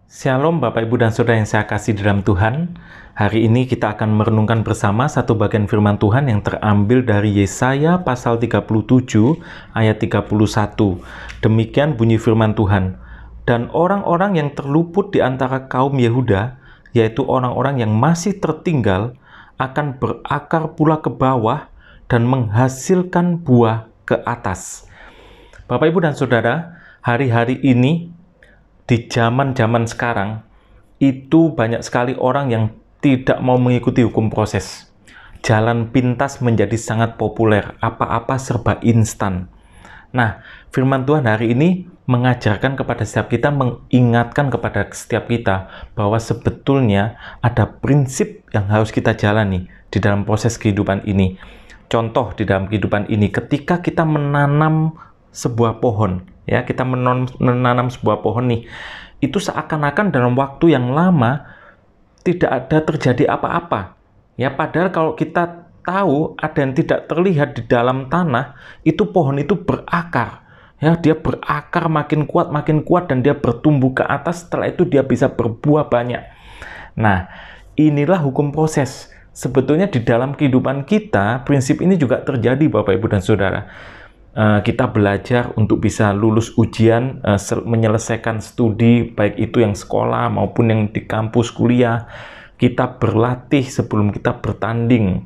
Shalom Bapak Ibu dan Saudara yang saya kasih di dalam Tuhan. Hari ini kita akan merenungkan bersama satu bagian firman Tuhan yang terambil dari Yesaya pasal 37 ayat 31. Demikian bunyi firman Tuhan. Dan orang-orang yang terluput di antara kaum Yehuda, yaitu orang-orang yang masih tertinggal, akan berakar pula ke bawah dan menghasilkan buah ke atas. Bapak Ibu dan Saudara, hari-hari ini di zaman-zaman sekarang, itu banyak sekali orang yang tidak mau mengikuti hukum proses. Jalan pintas menjadi sangat populer, apa-apa serba instan. Nah, firman Tuhan hari ini mengajarkan kepada setiap kita, mengingatkan kepada setiap kita, bahwa sebetulnya ada prinsip yang harus kita jalani di dalam proses kehidupan ini. Contoh di dalam kehidupan ini, ketika kita menanam sebuah pohon, ya, kita menanam sebuah pohon nih, itu seakan-akan dalam waktu yang lama tidak ada terjadi apa-apa, ya. Padahal kalau kita tahu ada yang tidak terlihat di dalam tanah, itu pohon itu berakar, ya, dia berakar makin kuat dan dia bertumbuh ke atas. Setelah itu dia bisa berbuah banyak. Nah, inilah hukum proses. Sebetulnya di dalam kehidupan kita, prinsip ini juga terjadi Bapak Ibu dan Saudara. Kita belajar untuk bisa lulus ujian, menyelesaikan studi, baik itu yang sekolah maupun yang di kampus kuliah. Kita berlatih sebelum kita bertanding.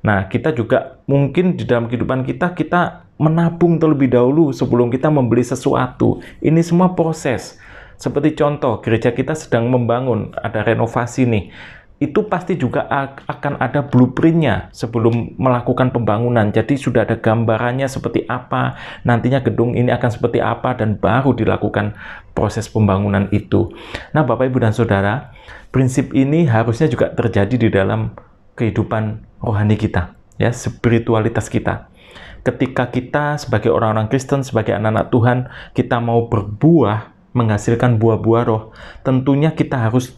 Nah, kita juga mungkin di dalam kehidupan kita menabung terlebih dahulu sebelum kita membeli sesuatu. Ini semua proses. Seperti contoh, gereja kita sedang membangun, ada renovasi nih. Itu pasti juga akan ada blueprint-nya sebelum melakukan pembangunan. Jadi sudah ada gambarannya seperti apa, nantinya gedung ini akan seperti apa, dan baru dilakukan proses pembangunan itu. Nah, Bapak Ibu dan Saudara, prinsip ini harusnya juga terjadi di dalam kehidupan rohani kita, ya, spiritualitas kita. Ketika kita sebagai orang-orang Kristen, sebagai anak-anak Tuhan, kita mau berbuah, menghasilkan buah-buah roh, tentunya kita harus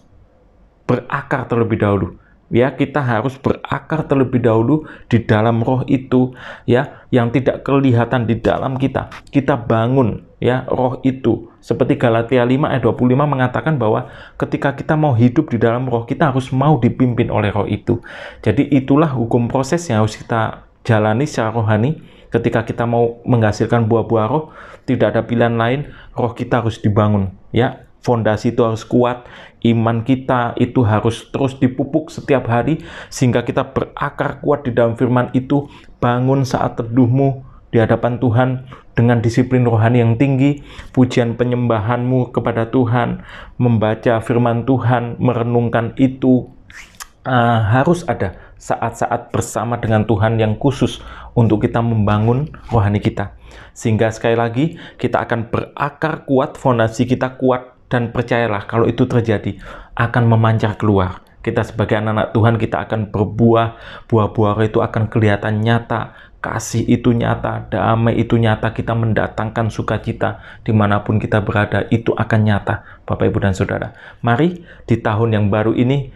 berakar terlebih dahulu, ya. Kita harus berakar terlebih dahulu di dalam roh itu, ya, yang tidak kelihatan di dalam kita. Kita bangun, ya, roh itu. Seperti Galatia 5 ayat 25 mengatakan bahwa ketika kita mau hidup di dalam roh, kita harus mau dipimpin oleh roh itu. Jadi itulah hukum proses yang harus kita jalani secara rohani. Ketika kita mau menghasilkan buah-buah roh, tidak ada pilihan lain, roh kita harus dibangun, ya. Fondasi itu harus kuat, iman kita itu harus terus dipupuk setiap hari, sehingga kita berakar kuat di dalam firman itu. Bangun saat teduhmu di hadapan Tuhan dengan disiplin rohani yang tinggi, pujian penyembahanmu kepada Tuhan, membaca firman Tuhan, merenungkan itu. Harus ada saat-saat bersama dengan Tuhan yang khusus untuk kita membangun rohani kita. Sehingga sekali lagi, kita akan berakar kuat, fondasi kita kuat, dan percayalah kalau itu terjadi akan memancar keluar. Kita sebagai anak-anak Tuhan, kita akan berbuah, buah-buah itu akan kelihatan nyata, kasih itu nyata, damai itu nyata, kita mendatangkan sukacita dimanapun kita berada, itu akan nyata Bapak Ibu dan Saudara. Mari di tahun yang baru ini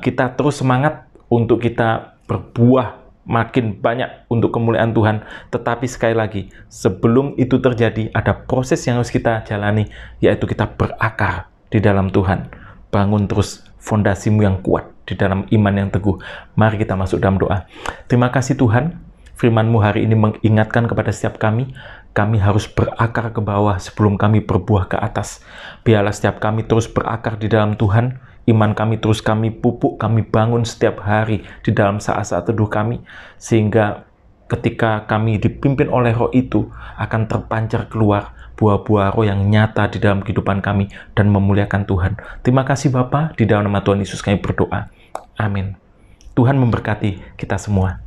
kita terus semangat untuk kita berbuah makin banyak untuk kemuliaan Tuhan. Tetapi sekali lagi, sebelum itu terjadi, ada proses yang harus kita jalani, yaitu kita berakar di dalam Tuhan. Bangun terus fondasimu yang kuat di dalam iman yang teguh. Mari kita masuk dalam doa. Terima kasih Tuhan, firman-Mu hari ini mengingatkan kepada setiap kami harus berakar ke bawah sebelum kami berbuah ke atas. Biarlah setiap kami terus berakar di dalam Tuhan. Iman kami terus kami pupuk, kami bangun setiap hari di dalam saat-saat teduh kami, sehingga ketika kami dipimpin oleh roh itu, akan terpancar keluar buah-buah roh yang nyata di dalam kehidupan kami dan memuliakan Tuhan. Terima kasih Bapa, di dalam nama Tuhan Yesus kami berdoa. Amin. Tuhan memberkati kita semua.